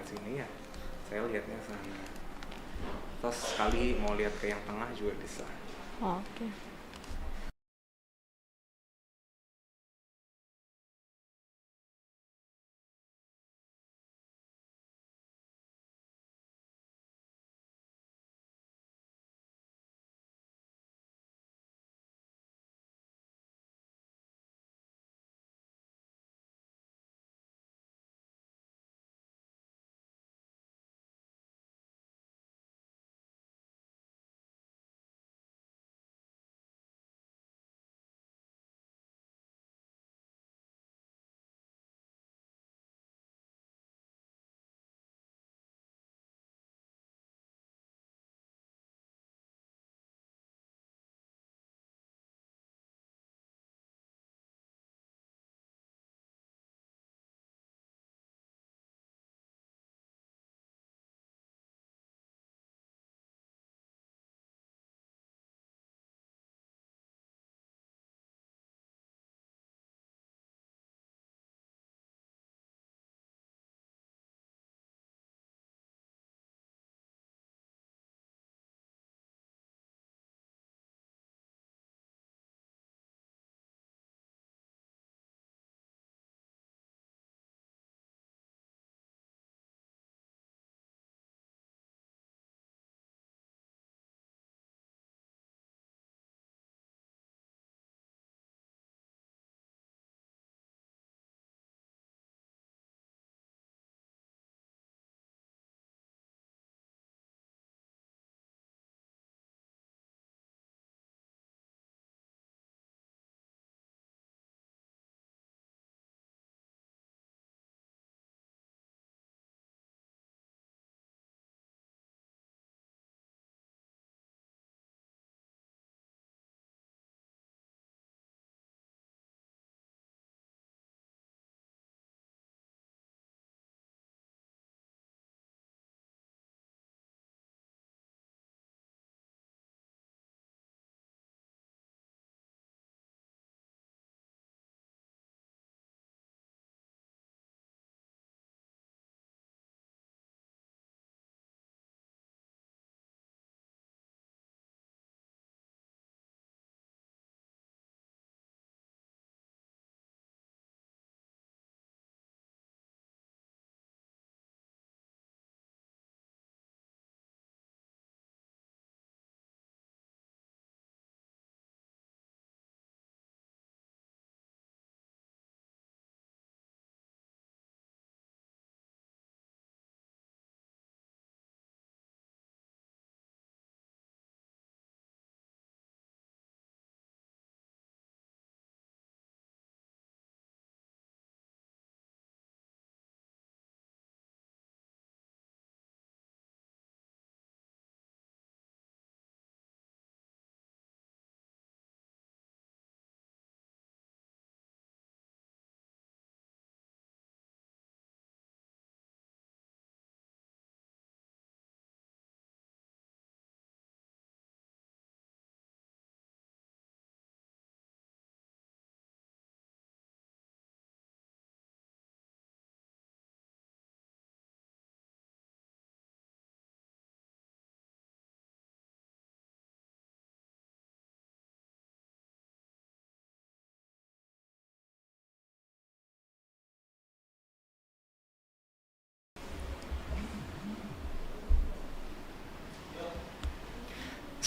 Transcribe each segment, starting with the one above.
sini ya saya lihatnya sana. Terus sekali mau lihat ke yang tengah juga bisa. Oke.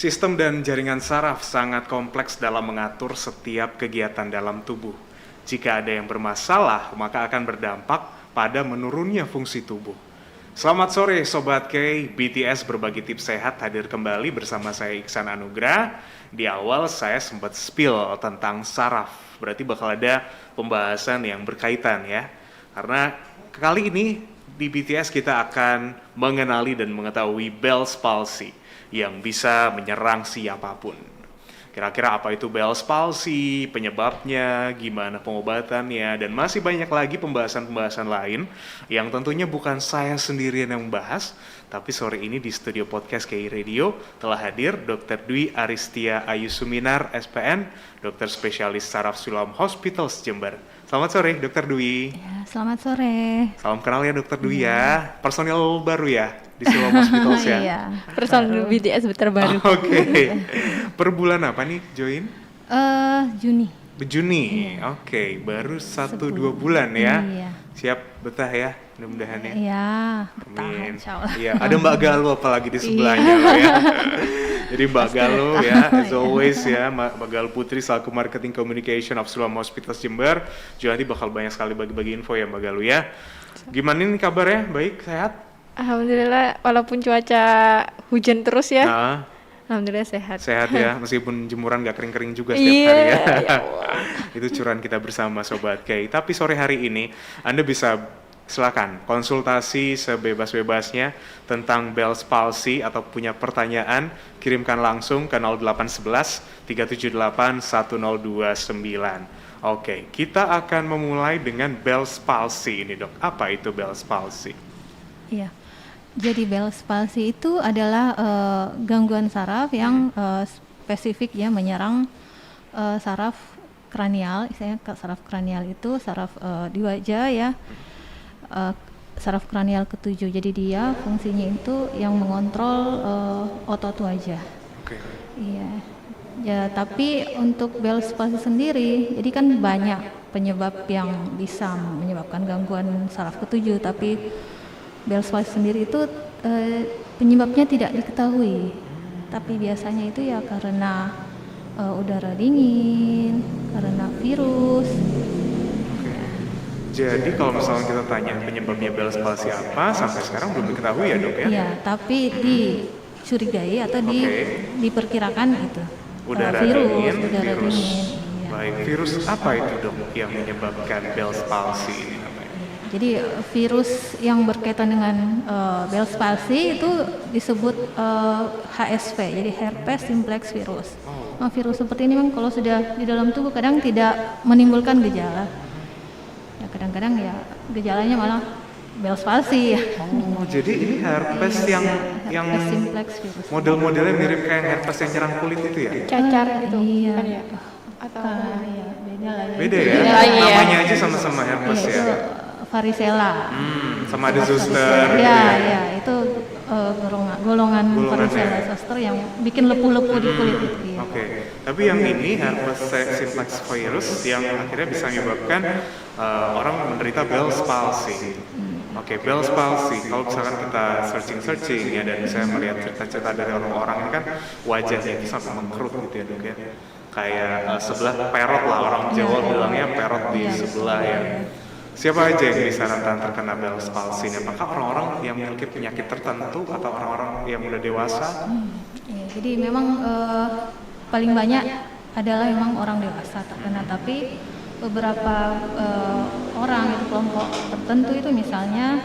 Sistem dan jaringan saraf sangat kompleks dalam mengatur setiap kegiatan dalam tubuh. Jika ada yang bermasalah, maka akan berdampak pada menurunnya fungsi tubuh. Selamat sore Sobat K, BTS berbagi tips sehat hadir kembali bersama saya Iksan Anugrah. Di awal saya sempat spill tentang saraf, berarti bakal ada pembahasan yang berkaitan ya. Karena kali ini di BTS kita akan mengenali dan mengetahui Bell's palsy yang bisa menyerang siapapun. Kira-kira apa itu Bell's palsy, penyebabnya, gimana pengobatannya, dan masih banyak lagi pembahasan-pembahasan lain yang tentunya bukan saya sendirian yang membahas, tapi sore ini di studio podcast KI Radio telah hadir Dr. Dwi Aristia Ayu Suminar, SPN, dokter spesialis saraf Siloam Hospitals Jember. Selamat sore, Dokter Dwi. Ya, selamat sore. Salam kenal ya, Dokter Dwi ya. Personil baru ya di Siloam Hospitals ya. Iya. Personil BTS terbaru. Oke. Per bulan apa nih join? Juni. Juni. Oke, baru 1-2 bulan ya. Iya. Siap betah ya, mudah-mudahan ya. Iya, betah Amin. insyaallah. Iya, ada Mbak Galuh apalagi di sebelahnya loh ya. Jadi Mbak Galuh ya, as always ya, Mbak Galuh Putri selaku Marketing Communication of Siloam Hospitals Jember. Juga nanti bakal banyak sekali bagi-bagi info ya Mbak Galuh ya. Gimana nih kabarnya? Baik, sehat? Alhamdulillah, walaupun cuaca hujan terus ya, Nah, alhamdulillah sehat. sehat ya, meskipun jemuran gak kering-kering juga setiap hari ya. Itu curahan kita bersama Sobat Kay. Tapi sore hari ini Anda bisa silakan konsultasi sebebas-bebasnya tentang Bell's palsy atau punya pertanyaan, kirimkan langsung ke 0811 378 1029. Oke, kita akan memulai dengan Bell's palsy ini, Dok. Apa itu Bell's palsy? Iya. Jadi Bell's palsy itu adalah gangguan saraf yang spesifik ya menyerang saraf kranial. Misalnya saraf kranial itu saraf di wajah ya. Saraf kranial ketujuh. Jadi dia fungsinya itu yang mengontrol otot wajah. Oke. Iya. Ya, tapi untuk Bell's palsy sendiri, jadi kan banyak penyebab yang bisa menyebabkan gangguan saraf ketujuh, tapi Bell's palsy sendiri itu penyebabnya tidak diketahui. Tapi biasanya itu ya karena udara dingin, karena virus. Jadi kalau misalnya kita tanya penyebabnya Bell's palsy apa, sampai sekarang belum diketahui ya, Dok ya? Iya, tapi dicurigai atau diperkirakan itu. Udara Virus, dingin, udara virus. dingin. Iya. Baik, virus apa itu, Dok, yang menyebabkan Bell's palsy ini namanya? Jadi virus yang berkaitan dengan Bell's palsy itu disebut HSV, jadi herpes simplex virus. Nah, virus seperti ini memang kalau sudah di dalam tubuh kadang tidak menimbulkan gejala. Ya, kadang-kadang ya gejalanya malah Bell's palsy. Oh, jadi ini herpes yang Herpes simplex virus. model-modelnya mirip kayak herpes yang nyerang kulit itu ya? Cacar gitu, Iya. kan ya? Atau Iya, beda lagi. Beda ya? Beda lagi ya. Namanya aja sama-sama herpes Iya, itu ya? varicella. Sama ada zoster gitu Ya, ya? ya, itu golongan varicella zoster yang bikin lepuh-lepuh di kulit itu. Iya. Oke, tapi yang ini herpes simplex virus yang akhirnya bisa menyebabkan orang menderita Bell's palsy. Oke, Bell's palsy. Kalau misalkan kita searching ya dan saya melihat cerita-cerita dari orang-orang ini kan wajahnya itu sampai mengkerut gitu ya, Dok ya. Kayak sebelah perot lah, orang Jawa bilangnya perot di sebelah ya. Siapa aja yang bisa rentan terkena Bell's palsy ini? Apakah orang-orang yang memiliki penyakit tertentu atau orang-orang yang udah dewasa? Ya, jadi memang paling banyak adalah memang orang dewasa terkena, tapi beberapa orang itu kelompok tertentu itu misalnya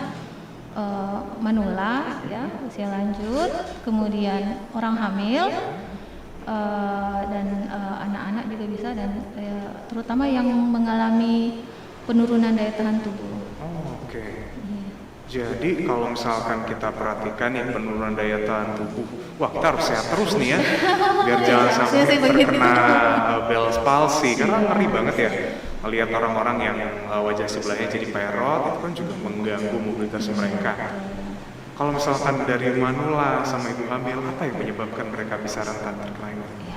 manula ya usia lanjut, kemudian orang hamil dan anak-anak juga bisa, dan terutama yang mengalami penurunan daya tahan tubuh. Oh, oke. Jadi kalau misalkan kita perhatikan ya penurunan daya tahan tubuh, wah kita harus sehat terus nih ya, biar jangan sampai terkena Bell's palsy, karena ngeri banget ya melihat orang-orang yang wajah sebelahnya jadi perot, itu kan juga mengganggu mobilitas mereka. Kalau misalkan dari manula sama ibu hamil, apa yang menyebabkan mereka bisa rentan terkena ini?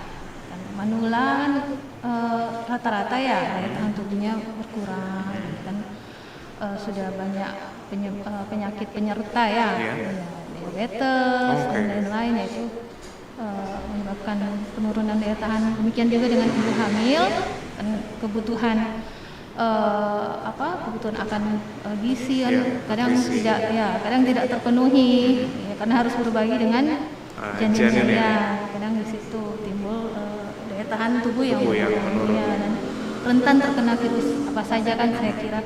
Manula kan rata-rata ya daya tahan tubuhnya berkurang, kan sudah banyak penyakit penyerta ya, diabetes dan lain-lain, yaitu menyebabkan penurunan daya tahan. Demikian juga dengan ibu hamil, kan kebutuhan kebutuhan akan gizi kan kadang tidak terpenuhi ya, karena harus berbagi dengan janin ya. Kadang di situ timbul daya tahan tubuh yang menurun ya, dan rentan terkena virus apa saja kan, saya kira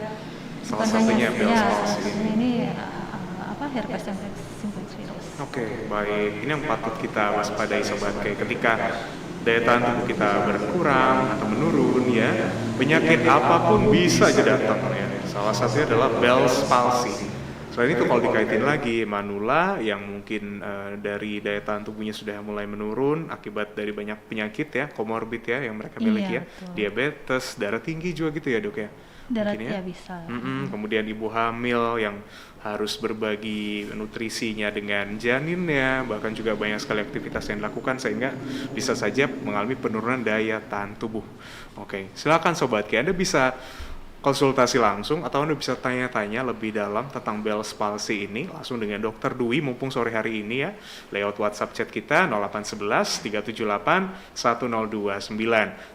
Salah satunya Bell's palsy. ini herpes simplex virus. Oke, baik. Ini yang patut kita waspadai Sobat Kay. Ketika daya tahan tubuh kita berkurang atau menurun ya, penyakit apapun bisa aja datang ya. Salah satunya adalah Bell's palsy. Selain itu kalau dikaitin lagi manula yang mungkin dari daya tahan tubuhnya sudah mulai menurun akibat dari banyak penyakit ya, komorbid ya yang mereka miliki ya, betul. diabetes, darah tinggi juga gitu ya, Dok ya. Darat mungkin ya. ya bisa. Kemudian ibu hamil yang harus berbagi nutrisinya dengan janinnya, bahkan juga banyak sekali aktivitas yang dilakukan sehingga bisa saja mengalami penurunan daya tahan tubuh. Oke, silakan Sobat Ki, Anda bisa konsultasi langsung atau Anda bisa tanya-tanya lebih dalam tentang Bell's palsy ini langsung dengan Dr. Dwi mumpung sore hari ini ya, lewat WhatsApp chat kita 0811 378 1029.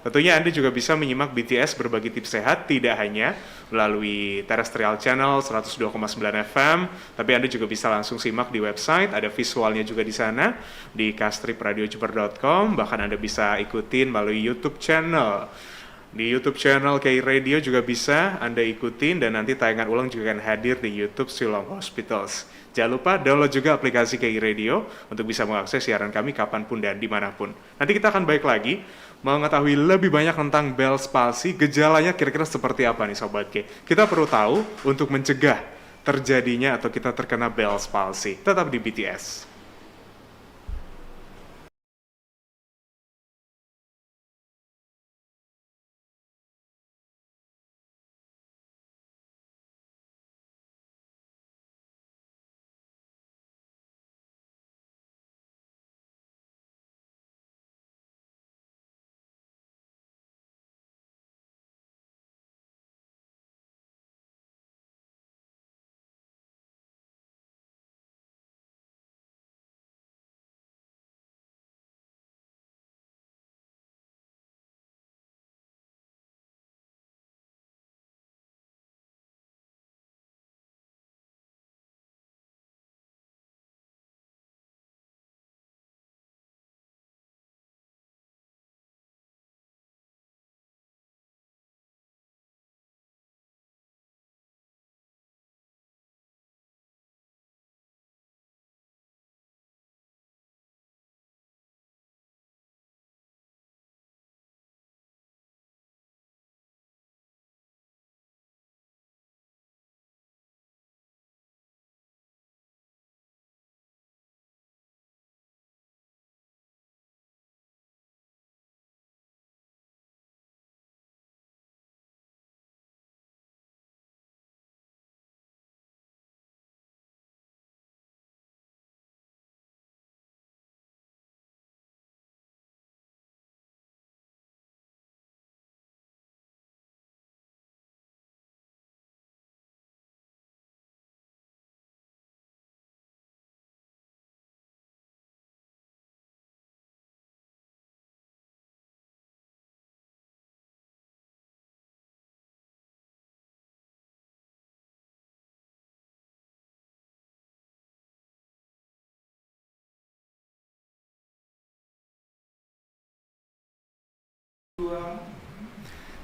Tentunya Anda juga bisa menyimak BTS berbagi tips sehat tidak hanya melalui terrestrial channel 102,9 FM, tapi Anda juga bisa langsung simak di website, ada visualnya juga di sana di kastripradiojuper.com, bahkan Anda bisa ikutin melalui YouTube channel. Di YouTube channel KI Radio juga bisa Anda ikutin dan nanti tayangan ulang juga akan hadir di YouTube Siloam Hospitals. Jangan lupa download juga aplikasi KI Radio untuk bisa mengakses siaran kami kapanpun dan dimanapun. Nanti kita akan balik lagi mengetahui lebih banyak tentang Bell's palsy, gejalanya kira-kira seperti apa nih Sobat K. Kita perlu tahu untuk mencegah terjadinya atau kita terkena Bell's palsy. Tetap di BTS.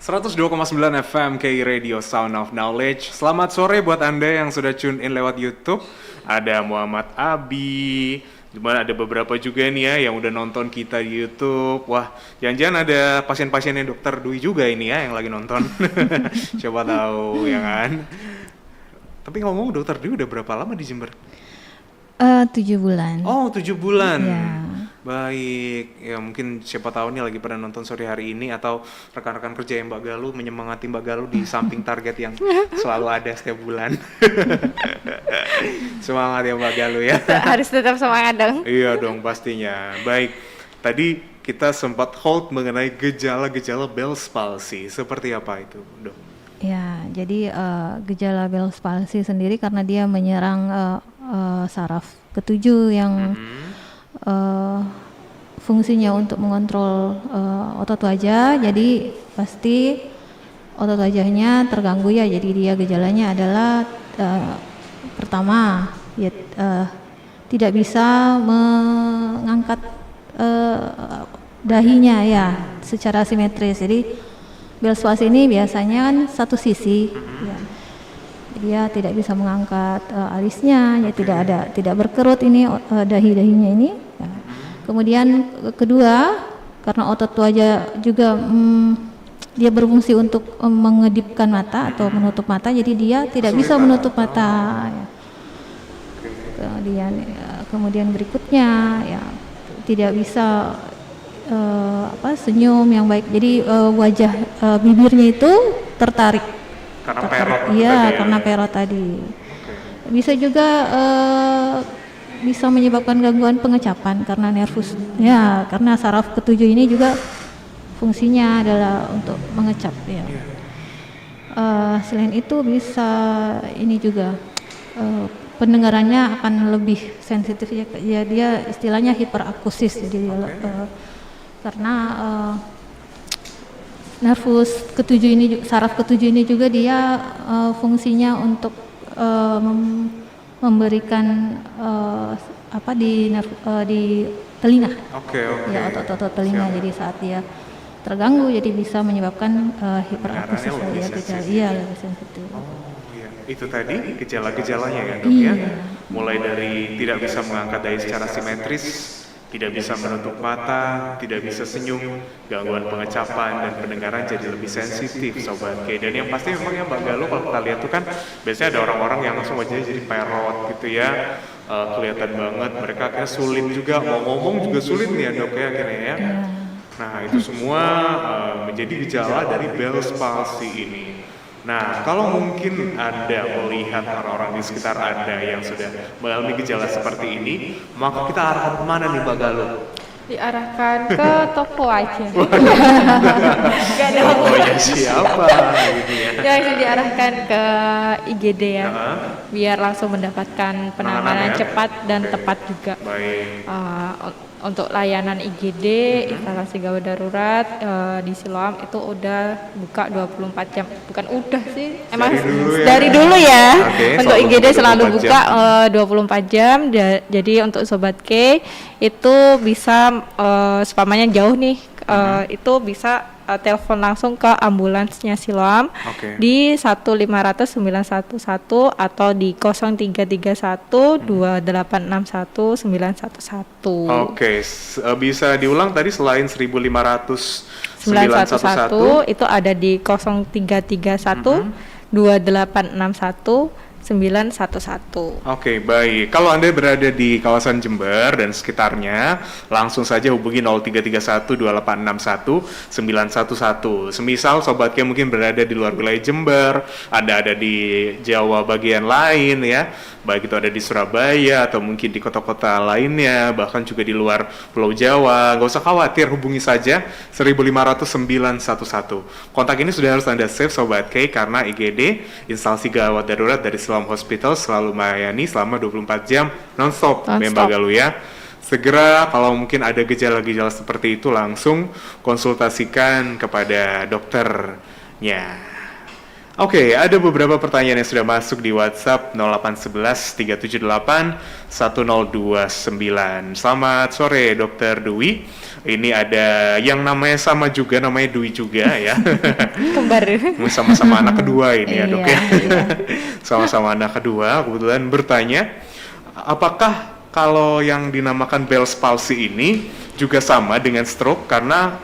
...102,9 FM KI Radio Sound of Knowledge. Selamat sore buat Anda yang sudah tune in lewat YouTube. Ada Muhammad Abi, dimana ada beberapa juga nih ya yang udah nonton kita di YouTube. Wah, jangan-jangan ada pasien-pasiennya Dokter Dwi juga ini ya yang lagi nonton. Coba tahu ya kan. Tapi ngomong Dokter Dwi udah berapa lama di Jember? 7 bulan. Oh, 7 bulan. Ya. Baik, ya mungkin siapa tahu nih lagi pada nonton sore hari ini atau rekan-rekan kerja yang Mbak Galuh menyemangati Mbak Galuh di samping target yang selalu ada setiap bulan. Semangat ya Mbak Galuh ya. Harus tetap semangat dong. Iya dong pastinya. Baik, tadi kita sempat hold mengenai gejala-gejala Bell's palsy. Seperti apa itu, Dok? Ya, jadi gejala Bell's palsy sendiri karena dia menyerang saraf ketujuh yang fungsinya untuk mengontrol otot wajah, jadi pasti otot wajahnya terganggu ya. Jadi dia gejalanya adalah pertama ya, tidak bisa mengangkat dahinya ya secara simetris. Jadi Bell's palsy ini biasanya kan satu sisi ya. Dia tidak bisa mengangkat alisnya, ya tidak berkerut ini dahi-dahinya ini. Ya. Kemudian kedua, karena otot wajah juga dia berfungsi untuk mengedipkan mata atau menutup mata, jadi dia tidak bisa menutup mata. Ya. Kemudian berikutnya, ya tidak bisa senyum yang baik. Jadi wajah bibirnya itu tertarik Iya, tadi. karena perot tadi. Bisa juga bisa menyebabkan gangguan pengecapan karena nervus. Ya, karena saraf ketujuh ini juga fungsinya adalah untuk mengecap ya. Selain itu bisa ini juga pendengarannya akan lebih sensitif ya, dia istilahnya hiperakusis jadi karena nervus ketujuh ini, saraf ketujuh ini juga dia fungsinya untuk memberikan di telinga. Oke. Ya, otot-otot telinga. Jadi saat dia terganggu jadi bisa menyebabkan hiperakusis Pendengarannya lebih ya, sensitif. iya lebih sensitif. Iya. Itu tadi gejala-gejalanya ya dok ya. Iya. Mulai dari tidak bisa mengangkat dahi secara simetris, tidak bisa menutup mata, tidak bisa senyum, gangguan pengecapan dan pendengaran jadi lebih sensitif sobat K. Dan yang pasti memang ya Mbak Galuh kalau kita lihat tuh kan biasanya ada orang-orang yang langsung wajahnya jadi perot gitu ya. Kelihatan banget mereka kayak sulit juga mau ngomong juga sulit nih ya dok ya akhirnya ya. Nah itu semua menjadi gejala dari Bell's palsy ini. Nah, kalau mungkin Anda melihat orang-orang di sekitar Anda yang sudah mengalami gejala seperti ini, maka kita arahkan kemana nih Mbak Galuh? Diarahkan ke toko aja. Gak ada Oh ya siapa gitu ya? Ya, langsung diarahkan ke IGD ya, Heeh. biar langsung mendapatkan penanganan Penanganan ya? cepat dan Oke. tepat juga. Baik. Untuk layanan IGD, instalasi gawat darurat di Siloam itu udah buka 24 jam. Bukan udah sih, emang Dari dulu ya? dari dulu ya. Oke, Untuk selalu IGD buka selalu 24 buka 24 jam. Jadi untuk Sobat K itu bisa sepamanya jauh nih, itu bisa telepon langsung ke ambulansnya Siloam Oke. di 1-500-911 atau di 0331-2861-911. Oke, bisa diulang tadi selain 1500 911 itu ada di 0331 2861 911. Oke, baik. Kalau Anda berada di kawasan Jember dan sekitarnya, langsung saja hubungi 0331 2861 911. Semisal Sobat K mungkin berada di luar wilayah Jember, Anda ada di Jawa bagian lain ya, baik itu ada di Surabaya atau mungkin di kota-kota lainnya, bahkan juga di luar Pulau Jawa, nggak usah khawatir, hubungi saja 1.500 911. Kontak ini sudah harus Anda save Sobat K karena IGD, instalasi gawat darurat dari Siloam Hospital selalu melayani selama 24 jam non-stop, Mbak Galuh ya. Segera kalau mungkin ada gejala-gejala seperti itu langsung konsultasikan kepada dokternya. Oke, ada beberapa pertanyaan yang sudah masuk di WhatsApp 0811 378 1029. Selamat sore Dokter Dwi. Ini ada yang namanya sama juga, namanya Dwi juga ya. Kembar. Sama-sama anak kedua ini ya dok ya. Iya. Sama-sama anak kedua, kebetulan bertanya, apakah kalau yang dinamakan Bell's palsy ini juga sama dengan stroke karena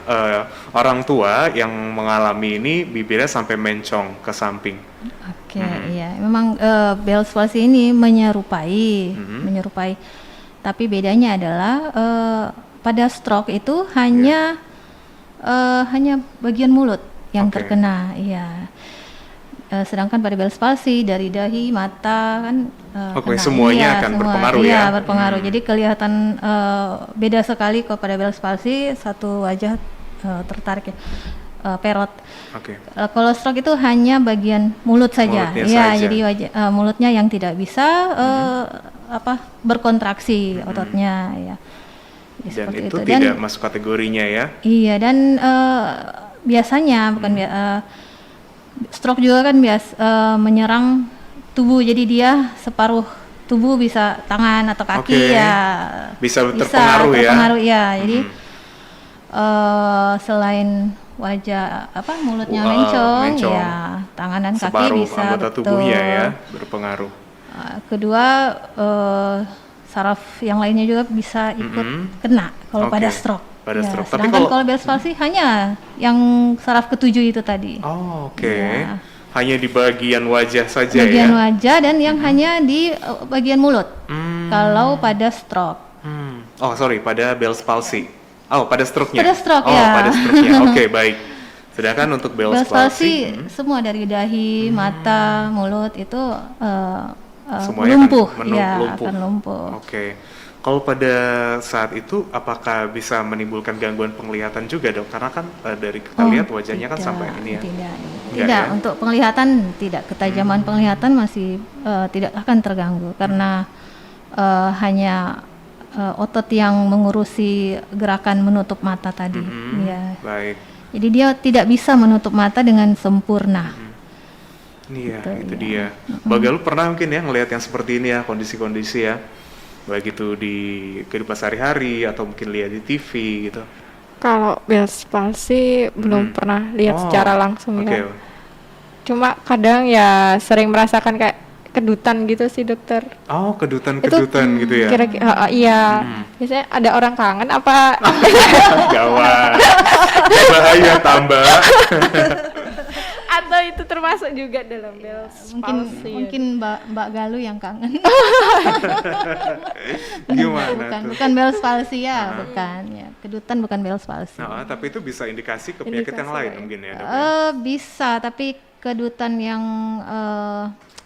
orang tua yang mengalami ini bibirnya sampai mencong ke samping. Oke, iya. Memang Bell's palsy ini menyerupai. Tapi bedanya adalah pada stroke itu hanya bagian mulut yang Oke. terkena, iya. Sedangkan pada Bell's palsy dari dahi, mata kan Oke, kena. semuanya Iya, akan semua, berpengaruh iya, ya? berpengaruh. Jadi kelihatan beda sekali kalau pada Bell's palsy satu wajah tertarik ya, perot. Oke. Kalau stroke itu hanya bagian mulut saja, Mulutnya ya. saja. Jadi mulutnya yang tidak bisa berkontraksi ototnya, ya. Jadi Dan seperti itu Dan tidak masuk kategorinya ya? iya, dan biasanya bukan stroke juga kan menyerang tubuh, jadi dia separuh tubuh bisa tangan atau kaki Oke. ya Bisa terpengaruh ya? terpengaruh ya. Jadi selain wajah mulutnya mencong, mencong. ya tangan dan kaki Separuh bisa, anggota betul. tubuhnya ya berpengaruh. Kedua saraf yang lainnya juga bisa ikut kena kalau Oke, pada stroke. pada Ya, stroke. Tapi sedangkan kalau- kalau Bell's palsy hanya yang saraf ketujuh itu tadi. Oh, oke. Iya. Hanya di bagian wajah saja Bagian ya? wajah dan yang hanya di bagian mulut. Hmm. Kalau pada stroke. Oh, sorry, pada Bell's palsy. Oh, pada stroke-nya? Pada stroke, oh, ya. pada stroke-nya. Oke, baik. Sedangkan untuk Bell's Bell's palsy, palsy semua dari dahi, mata, mulut itu semuanya lumpuh, akan ya lumpuh. akan lumpuh. Oke. Kalau pada saat itu, apakah bisa menimbulkan gangguan penglihatan juga, Dok? Karena kan dari kita lihat wajahnya kan sampai ini ya. Tidak, Enggak tidak. ya? Untuk penglihatan tidak, ketajaman penglihatan masih tidak akan terganggu karena hanya otot yang mengurusi gerakan menutup mata tadi. Ya. Baik. Jadi dia tidak bisa menutup mata dengan sempurna. Iya, itu Gitu, dia. ya. Mbak Galuh pernah mungkin ya ngelihat yang seperti ini ya, kondisi-kondisi ya. Baik itu di kehidupan sehari-hari atau mungkin lihat di TV gitu. Kalau Bell's palsy belum pernah lihat Oh, secara langsung oke. ya. Cuma kadang ya sering merasakan kayak kedutan gitu sih dokter. Oh, kedutan-kedutan gitu ya. Kira-kira iya. Biasanya ada orang kangen apa? Gawat. Bahaya tambah. Atau itu termasuk juga dalam Bell's palsy? Mungkin Mbak Galuh yang kangen. Gimana tuh? bukan Bell's palsy ya, bukan ya. Kedutan bukan Bell's palsy. Nah, tapi itu bisa indikasi ke penyakit yang lain mungkin ya, Dok. Bisa, tapi kedutan yang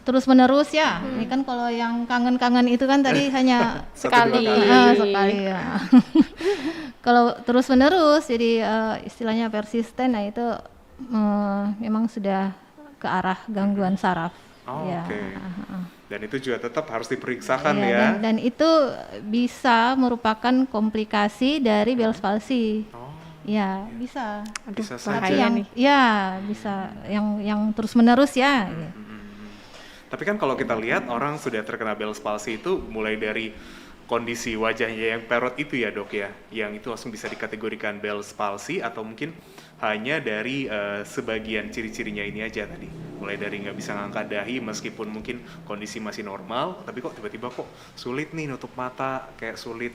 terus menerus ya. Ini kan kalau yang kangen-kangen itu kan tadi hanya Satu, dua kali. sekali ya. Kalau terus menerus, jadi istilahnya persisten, nah itu memang sudah ke arah gangguan saraf. Oh, Ya. oke. Dan itu juga tetap harus diperiksakan Ya, ya. dan itu bisa merupakan komplikasi dari Bell's palsy. Oh, Ya, bisa. bisa bahaya Tapi saja. yang nih. ya bisa yang terus menerus ya. Tapi kan kalau kita lihat orang sudah terkena Bell's palsy itu mulai dari kondisi wajahnya yang perot itu ya, Dok ya, yang itu langsung bisa dikategorikan Bell's palsy atau mungkin hanya dari sebagian ciri-cirinya ini aja tadi, mulai dari nggak bisa ngangkat dahi meskipun mungkin kondisi masih normal, tapi kok tiba-tiba kok sulit nih nutup mata, kayak sulit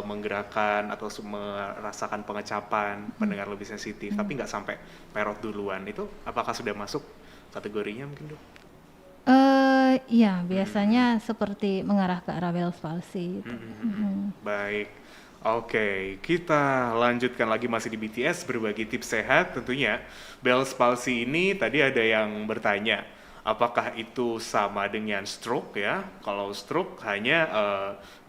menggerakkan atau merasakan pengecapan, pendengar lebih sensitif, tapi nggak sampai perot duluan, itu apakah sudah masuk kategorinya mungkin, Dok? Iya, biasanya seperti mengarah ke arah Bell's palsy gitu. Baik, oke, kita lanjutkan lagi masih di BTS berbagi tips sehat tentunya. Bell's palsy ini tadi ada yang bertanya, apakah itu sama dengan stroke ya? Kalau stroke hanya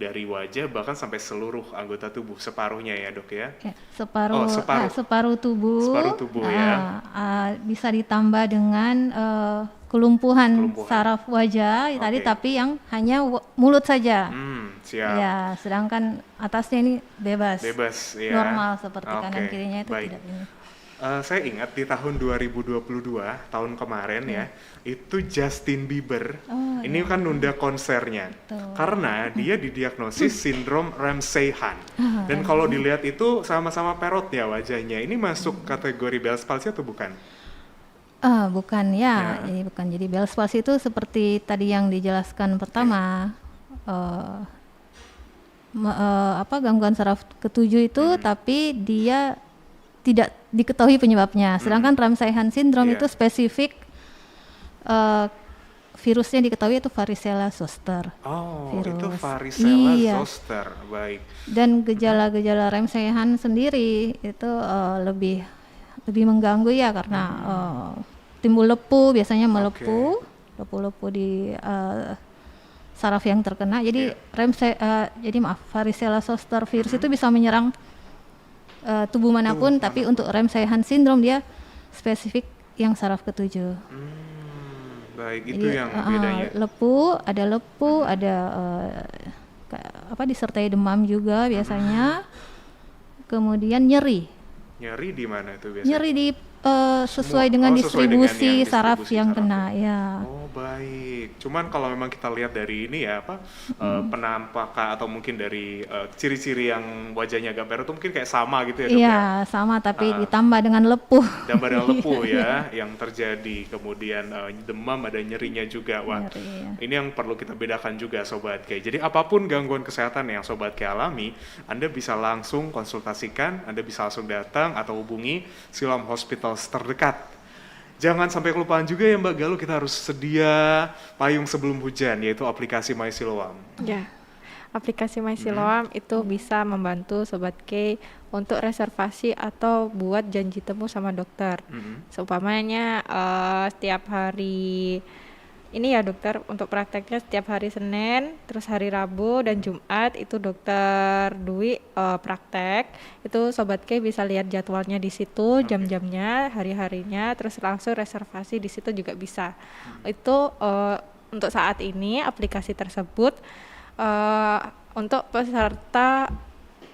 dari wajah bahkan sampai seluruh anggota tubuh, separuhnya ya, Dok ya? Ya, separuh separuh tubuh. Separuh tubuh ya. Bisa ditambah dengan kelumpuhan saraf wajah tadi, tapi yang hanya mulut saja. Siap. Ya, sedangkan atasnya ini bebas. Bebas ya. Normal seperti kanan Oke, kirinya itu baik. tidak ini. Saya ingat di tahun 2022, tahun kemarin ya, itu Justin Bieber, ini kan nunda konsernya, karena dia didiagnosis sindrom Ramsay-Hunt. Dan kalau dilihat itu sama-sama perot ya wajahnya, ini masuk kategori Bell's palsy atau bukan? Bukan ya, jadi bukan. Jadi Bell's palsy itu seperti tadi yang dijelaskan pertama, gangguan saraf ketujuh itu, tapi dia tidak diketahui penyebabnya. Sedangkan Ramsay-Hunt syndrome itu spesifik, virusnya diketahui itu varicella zoster. Oh, virus. itu varicella Iya. zoster, baik. Dan gejala-gejala Ramsay-Hunt sendiri itu lebih mengganggu ya, karena timbul lepu, biasanya melepu, lepu-lepu di saraf yang terkena. Jadi varicella zoster virus itu bisa menyerang tubuh manapun, tapi untuk Ramsay-Hunt syndrome dia spesifik yang saraf ketujuh. Baik, itu yang bedanya. Ada lepu, ada disertai demam juga biasanya. Kemudian nyeri. Nyeri di mana itu biasanya? Nyeri di sesuai dengan distribusi saraf yang kena ya. Oh, baik. Cuman kalau memang kita lihat dari ini ya penampakan atau mungkin dari ciri-ciri yang wajahnya agak perut itu mungkin kayak sama gitu ya, Dok ya? Iya, sama tapi ditambah dengan lepuh. Ditambah dengan lepuh ya yang terjadi, kemudian demam, ada nyerinya juga. Wah, Nyeri, ya. ini yang perlu kita bedakan juga Sobat K. Jadi apapun gangguan kesehatan yang Sobat K alami, Anda bisa langsung konsultasikan, Anda bisa langsung datang atau hubungi Siloam Hospital terdekat. Jangan sampai kelupaan juga ya Mbak Galuh, kita harus sedia payung sebelum hujan, yaitu aplikasi My Siloam. Ya, aplikasi My Siloam itu bisa membantu Sobat K untuk reservasi atau buat janji temu sama dokter. Seumpamanya setiap hari ini ya dokter, untuk prakteknya setiap hari Senin, terus hari Rabu dan Jumat itu dokter Dwi praktek. Itu Sobat K bisa lihat jadwalnya di situ, jam-jamnya, hari-harinya, terus langsung reservasi di situ juga bisa. Itu untuk saat ini aplikasi tersebut untuk peserta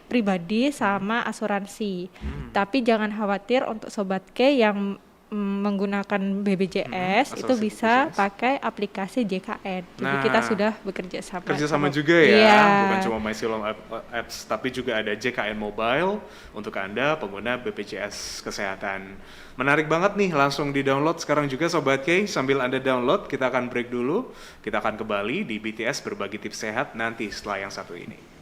pribadi sama asuransi. Tapi jangan khawatir untuk Sobat K yang menggunakan BPJS itu asuransi bisa BPJS. pakai aplikasi JKN. Jadi Nah, kita sudah bekerja sama. Kerjasama juga ya, Iya. bukan cuma My Siloam Apps, tapi juga ada JKN Mobile untuk Anda pengguna BPJS Kesehatan. Menarik banget nih, langsung di-download sekarang juga Sobat K. Sambil Anda download, kita akan break dulu. Kita akan kembali di BTS Berbagi Tips Sehat nanti setelah yang satu ini.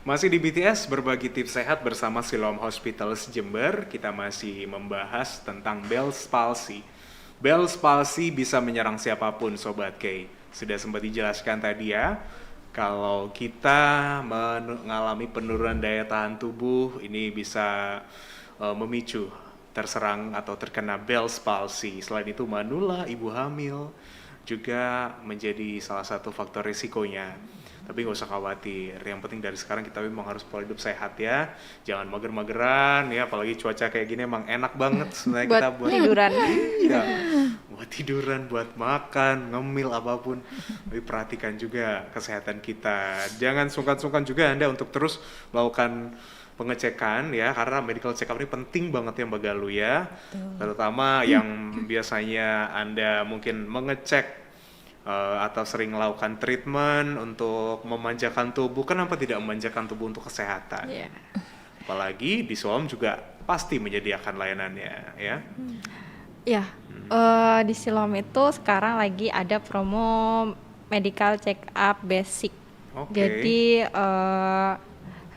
Masih di BTS Berbagi Tips Sehat bersama Siloam Hospitals Jember. Kita masih membahas tentang Bell's palsy. Bell's palsy bisa menyerang siapapun Sobat K. Sudah sempat dijelaskan tadi ya, kalau kita mengalami penurunan daya tahan tubuh, ini bisa memicu terserang atau terkena Bell's palsy. Selain itu manula, ibu hamil juga menjadi salah satu faktor risikonya. Tapi nggak usah khawatir, yang penting dari sekarang kita memang harus pola hidup sehat ya. Jangan mager-mageran ya, apalagi cuaca kayak gini emang enak banget sebenarnya kita buat tiduran. Iya, buat tiduran, buat makan, ngemil apapun. Tapi perhatikan juga kesehatan kita. Jangan sungkan-sungkan juga Anda untuk terus melakukan pengecekan ya, karena medical check up ini penting banget ya Mbak Galuh ya. Terutama yang biasanya Anda mungkin mengecek atau sering melakukan treatment untuk memanjakan tubuh, kenapa tidak memanjakan tubuh untuk kesehatan? Iya. Apalagi di Siloam juga pasti menyediakan layanannya ya. Ya, di Siloam itu sekarang lagi ada promo medical check up basic. Oke. Jadi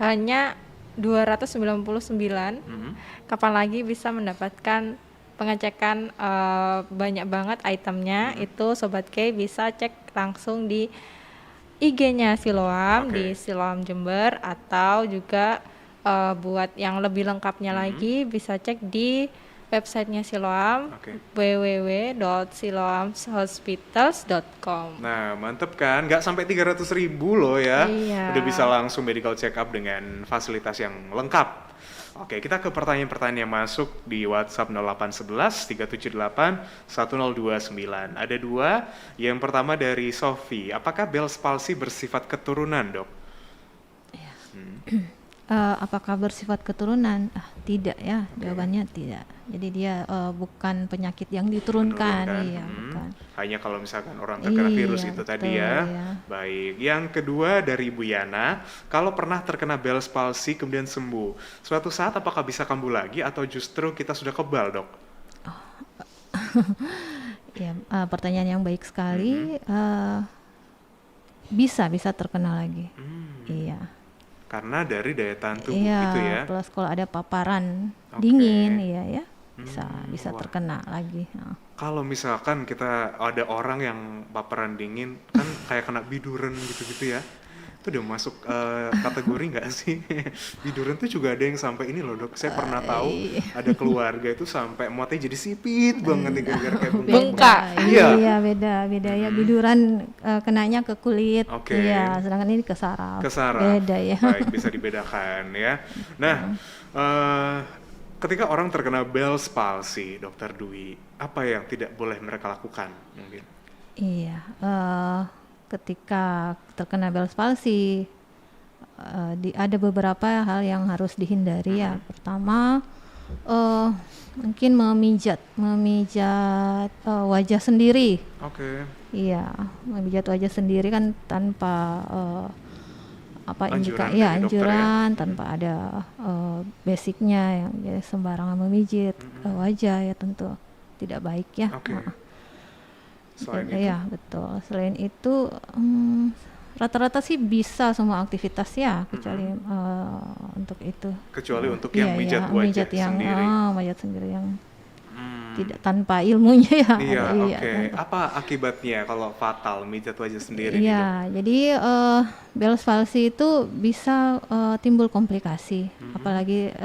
hanya 299. Kapan lagi bisa mendapatkan pengecekan banyak banget itemnya. Itu Sobat K bisa cek langsung di IG-nya Siloam, di Siloam Jember, atau juga buat yang lebih lengkapnya lagi bisa cek di websitenya Siloam, www.siloamhospitals.com. Nah, mantep kan? Nggak sampai 300.000 loh ya. Iya. Udah bisa langsung medical check up dengan fasilitas yang lengkap. Oke, kita ke pertanyaan-pertanyaan yang masuk di WhatsApp 0811 378 1029. Ada 2. Yang pertama dari Sofi. Apakah Bell's palsy bersifat keturunan, Dok? Apakah bersifat keturunan? Tidak ya, jawabannya tidak. Jadi dia bukan penyakit yang diturunkan, iya, bukan. Hanya kalau misalkan orang terkena virus itu tadi ya. ya. Baik. Yang kedua dari Ibu Yana, kalau pernah terkena Bell's palsy kemudian sembuh, suatu saat apakah bisa kambuh lagi atau justru kita sudah kebal, Dok? Ya, pertanyaan yang baik sekali. Bisa terkena lagi. Iya. Karena dari daya tahan tubuh Iya, gitu ya. plus kalau ada paparan dingin, iya ya, bisa wah. terkena lagi. Kalau misalkan kita ada orang yang paparan dingin, kan kayak kena biduran gitu-gitu ya. Itu udah masuk kategori nggak sih? Biduran tuh juga ada yang sampai ini loh, Dok. Saya pernah tahu ada keluarga itu sampai muatnya jadi sipit banget nih gara-gara kayak Bengkak. Iya, beda ya. Biduran kenanya ke kulit, Oke. iya, sedangkan ini ke saraf. ke saraf. Beda ya. Baik, bisa dibedakan ya. Nah, ketika orang terkena Bell's palsy, Dokter Dwi, apa yang tidak boleh mereka lakukan mungkin? Iya, ketika terkena Bell's palsy, ada beberapa hal yang harus dihindari ya. Pertama, mungkin memijat wajah sendiri. Oke. Iya, memijat wajah sendiri kan tanpa Anjuran indikasi, dari dokter ya? tanpa ada basicnya, yang ya, sembarangan memijit wajah ya tentu tidak baik ya. Oke. Selain itu? Ya betul. Selain itu rata-rata sih bisa semua aktivitas ya, kecuali untuk itu. Kecuali untuk yang mijat wajah sendiri. Mijat sendiri yang tidak tanpa ilmunya ya. Iya, ada, oke. Apa akibatnya kalau fatal mijat wajah sendiri? Iya, jadi Bell's palsy itu bisa timbul komplikasi. Apalagi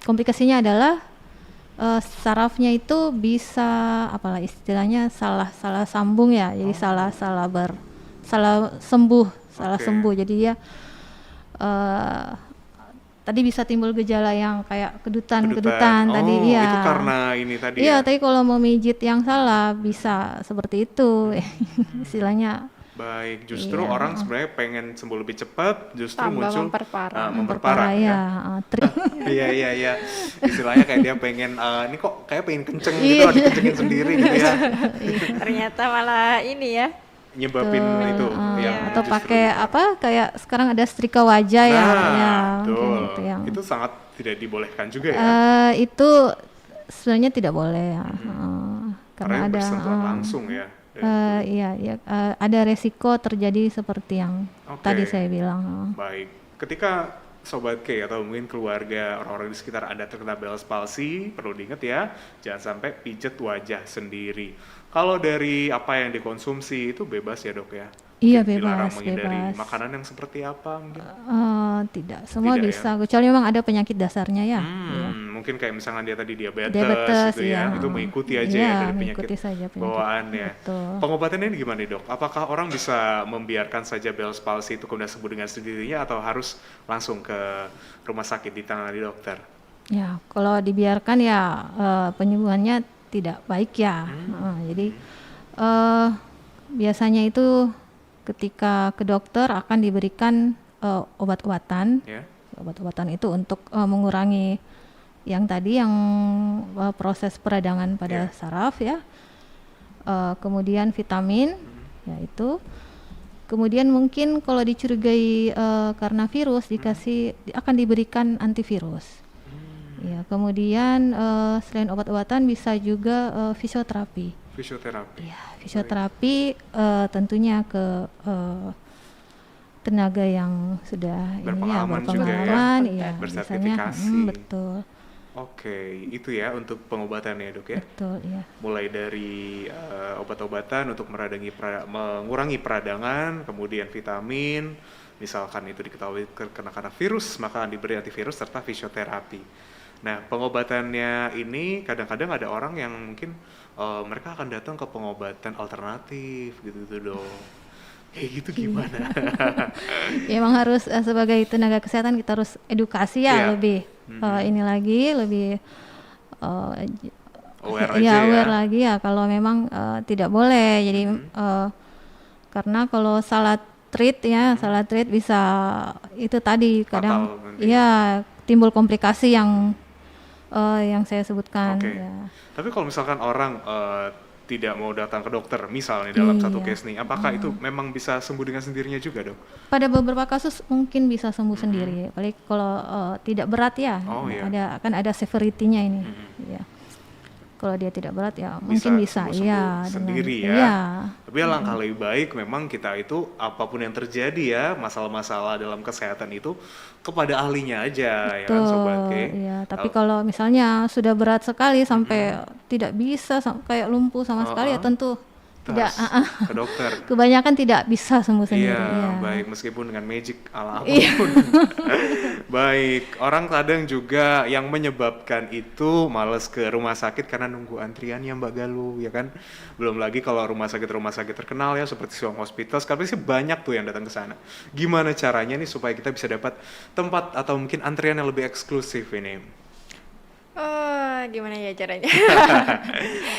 komplikasinya adalah sarafnya itu bisa apalah istilahnya salah sambung ya. Jadi salah sembuh. Jadi dia tadi bisa timbul gejala yang kayak kedutan tadi ya. Itu karena ini tadi Iya, ya. tapi kalau memijit yang salah bisa seperti itu. Istilahnya Baik, justru orang sebenarnya pengen sembuh lebih cepat, justru Tambah muncul memperparah. ya. Trik. Iya. Istilahnya kayak dia pengen ini kok kayak pengen kenceng gitu, dikencengin sendiri gitu ya. Ternyata malah ini ya. Nyebabin itu yang atau justru pakai kayak sekarang ada setrika wajah ya. Betul. Gitu yang Itu sangat tidak dibolehkan juga ya. itu sebenarnya tidak boleh ya. Karena Karena ada bersentuhan langsung ya. ada resiko terjadi seperti yang tadi saya bilang. Baik, ketika Sobat K atau mungkin keluarga orang-orang di sekitar Anda terkena Bell's palsy, perlu diingat ya, jangan sampai pijet wajah sendiri. Kalau dari apa yang dikonsumsi itu bebas ya, Dok ya? Iya, Dilarang bebas. menghindari makanan yang seperti apa mungkin? Tidak, semua Tidak, bisa, kecuali memang ada penyakit dasarnya ya. Mungkin kayak misalnya dia tadi diabetes gitu ya, iya. itu mengikuti aja Iya, ya dari mengikuti penyakit saja bawaan ya. Betul. Pengobatannya ini gimana Dok? Apakah orang bisa membiarkan saja Bell's palsy itu kemudian sembuh dengan sendirinya atau harus langsung ke rumah sakit ditangani dokter? Ya, kalau dibiarkan ya penyembuhannya tidak baik ya. Jadi biasanya itu ketika ke dokter akan diberikan obat-obatan obat-obatan itu untuk mengurangi yang tadi yang proses peradangan pada saraf ya. Kemudian vitamin yaitu. Kemudian mungkin kalau dicurigai karena virus akan diberikan antivirus. Ya, kemudian selain obat-obatan bisa juga fisioterapi. Fisioterapi. Ya, fisioterapi tentunya ke tenaga yang sudah berpengalaman berpengalaman, juga ya, bersertifikasi. Betul. Oke, itu ya untuk pengobatannya dok ya. Betul, ya. Mulai dari obat-obatan untuk mengurangi peradangan, kemudian vitamin, misalkan itu diketahui kena virus, maka diberi antivirus serta fisioterapi. Nah, pengobatannya ini kadang-kadang ada orang yang mungkin mereka akan datang ke pengobatan alternatif gitu dong. Kayak gitu gimana? Ya, emang harus sebagai tenaga kesehatan kita harus edukasi ya, lebih ini lagi lebih aware lagi ya kalau memang tidak boleh. Jadi karena kalau salah treat bisa itu tadi kadang ya timbul komplikasi yang saya sebutkan. Ya. Tapi kalau misalkan orang tidak mau datang ke dokter, misalnya dalam satu case nih, apakah itu memang bisa sembuh dengan sendirinya juga dok? Pada beberapa kasus mungkin bisa sembuh sendiri, apalagi kalau tidak berat ya, akan ada severity-nya ini. Ya. Kalau dia tidak berat ya mungkin bisa ya sendiri ya. Tapi alangkah lebih baik memang kita itu apapun yang terjadi ya, masalah-masalah dalam kesehatan itu kepada ahlinya aja. Betul, ya kan Sobat K. Ya, tapi kalau misalnya sudah berat sekali sampai tidak bisa kayak lumpuh sama sekali ya tentu tidak ke dokter. Kebanyakan tidak bisa sembuh sendiri. Iya, baik meskipun dengan magic ala apapun. Baik, orang kadang juga yang menyebabkan itu males ke rumah sakit karena nunggu antriannya Mbak Galuh, ya kan? Belum lagi kalau rumah sakit terkenal ya seperti Siloam Hospital, sekarang sih banyak tuh yang datang ke sana. Gimana caranya nih supaya kita bisa dapat tempat atau mungkin antrian yang lebih eksklusif ini? Gimana ya caranya?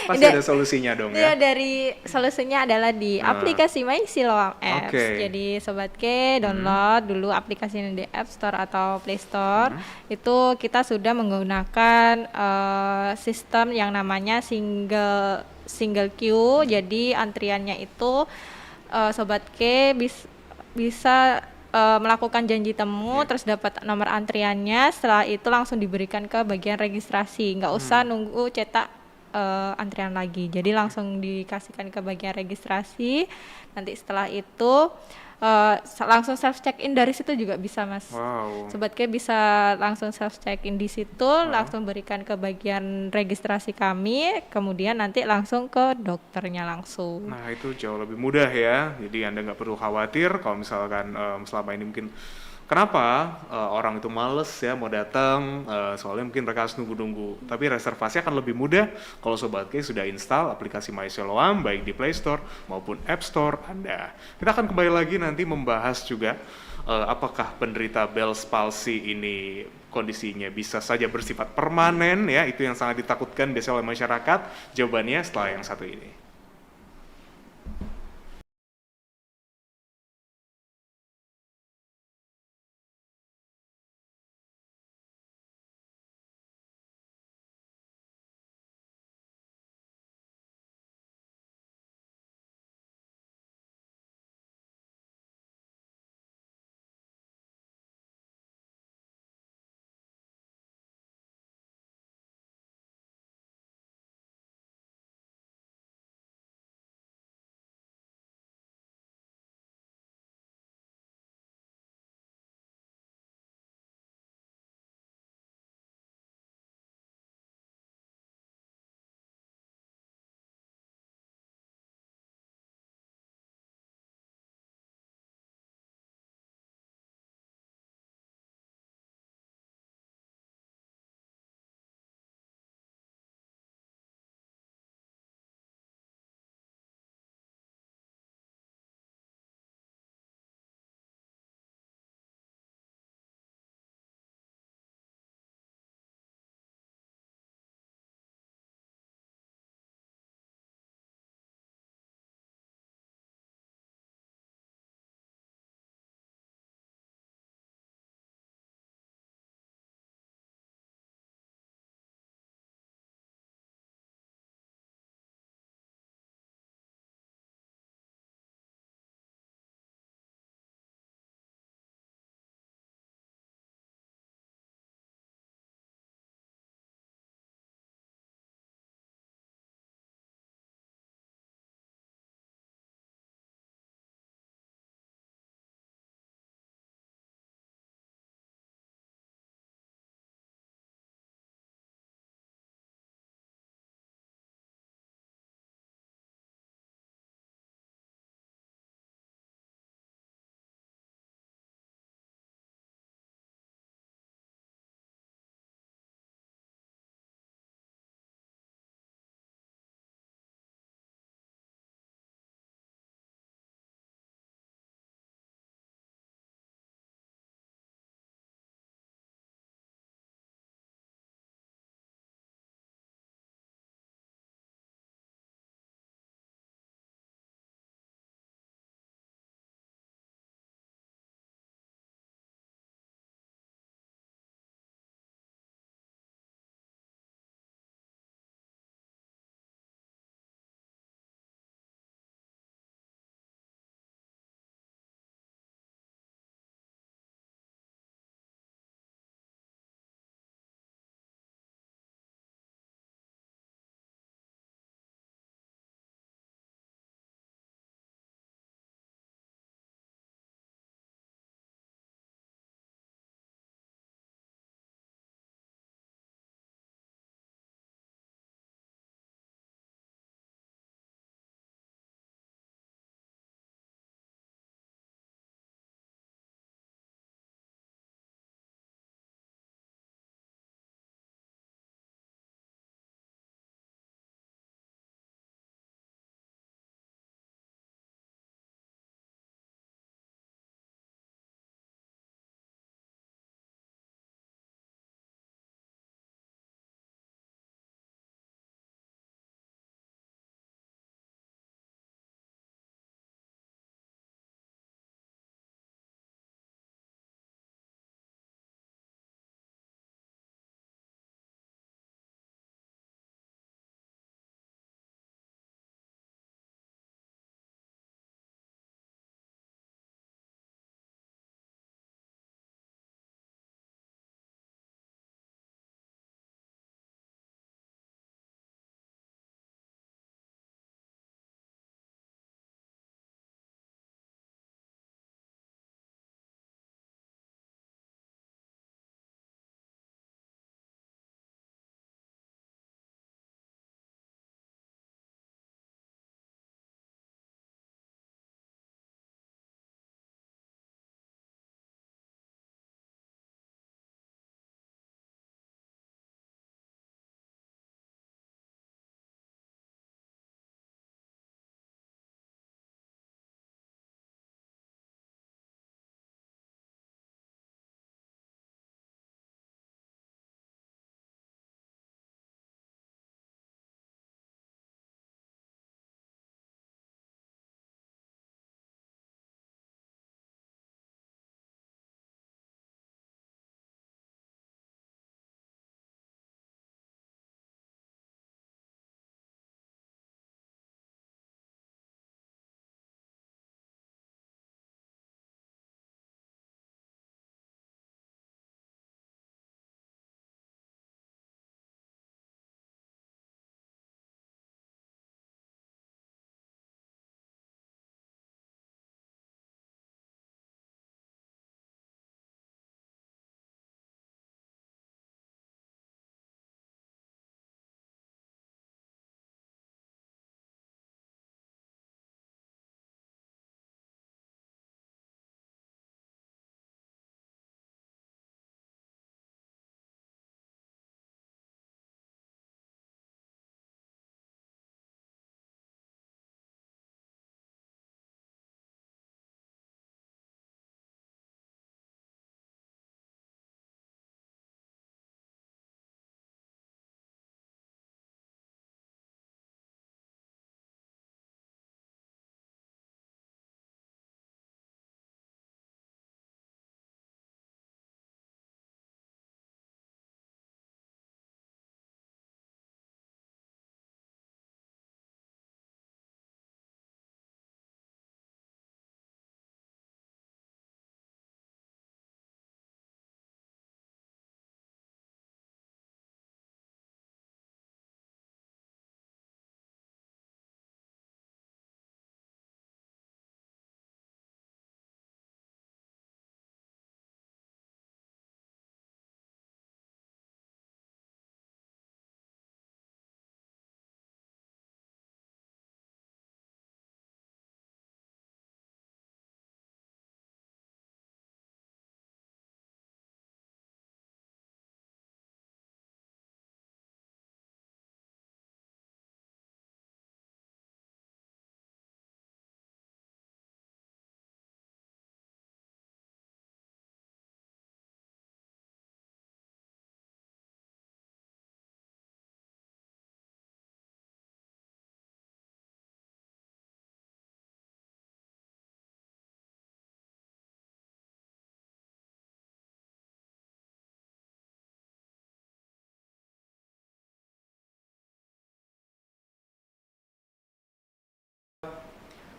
Pasti ada solusinya dong ya. Dari solusinya adalah di aplikasi My Siloam Apps. Jadi Sobat K download dulu aplikasinya di App Store atau Play Store. Itu kita sudah menggunakan sistem yang namanya single queue. Jadi antriannya itu Sobat K bisa melakukan janji temu, terus dapat nomor antriannya, setelah itu langsung diberikan ke bagian registrasi, nggak usah nunggu cetak antrian lagi, jadi langsung dikasihkan ke bagian registrasi, nanti setelah itu langsung self check in dari situ juga bisa Mas. Sobat K bisa langsung self check in di situ, langsung berikan ke bagian registrasi kami, kemudian nanti langsung ke dokternya langsung. Nah itu jauh lebih mudah ya, jadi Anda nggak perlu khawatir kalau misalkan selama ini mungkin kenapa orang itu males ya mau datang, soalnya mungkin mereka harus nunggu-nunggu. Tapi reservasi akan lebih mudah kalau Sobat K sudah install aplikasi My Siloam baik di Play Store maupun App Store Anda. Kita akan kembali lagi nanti membahas juga apakah penderita Bell's palsy ini kondisinya bisa saja bersifat permanen ya, itu yang sangat ditakutkan biasanya oleh masyarakat. Jawabannya setelah yang satu ini.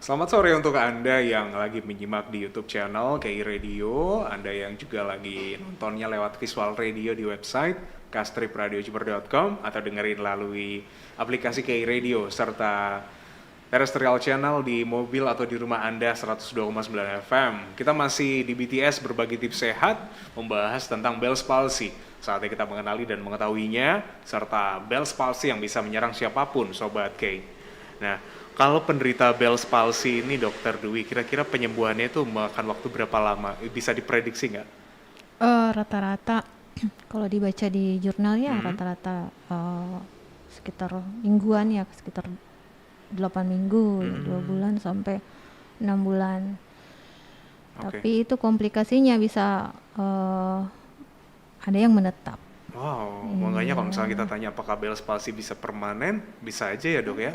Selamat sore untuk Anda yang lagi menyimak di YouTube channel KI Radio, Anda yang juga lagi nontonnya lewat visual radio di website kastripradiojuber.com atau dengerin melalui aplikasi KI Radio serta terrestrial channel di mobil atau di rumah Anda 102,9 FM. Kita masih di BTS berbagi tips sehat, membahas tentang Bell's palsy. Saatnya kita mengenali dan mengetahuinya, serta Bell's palsy yang bisa menyerang siapapun, Sobat K. Nah, kalau penderita Bell's palsy ini, Dokter Dwi, kira-kira penyembuhannya itu makan waktu berapa lama? Bisa diprediksi nggak? Rata-rata kalau dibaca di jurnal ya rata-rata sekitar mingguan ya, sekitar 8 minggu, 2 bulan sampai 6 bulan. Tapi itu komplikasinya bisa ada yang menetap. Wow, makanya kalau misalnya kita tanya apakah Bell's palsy bisa permanen, bisa aja ya dok ya?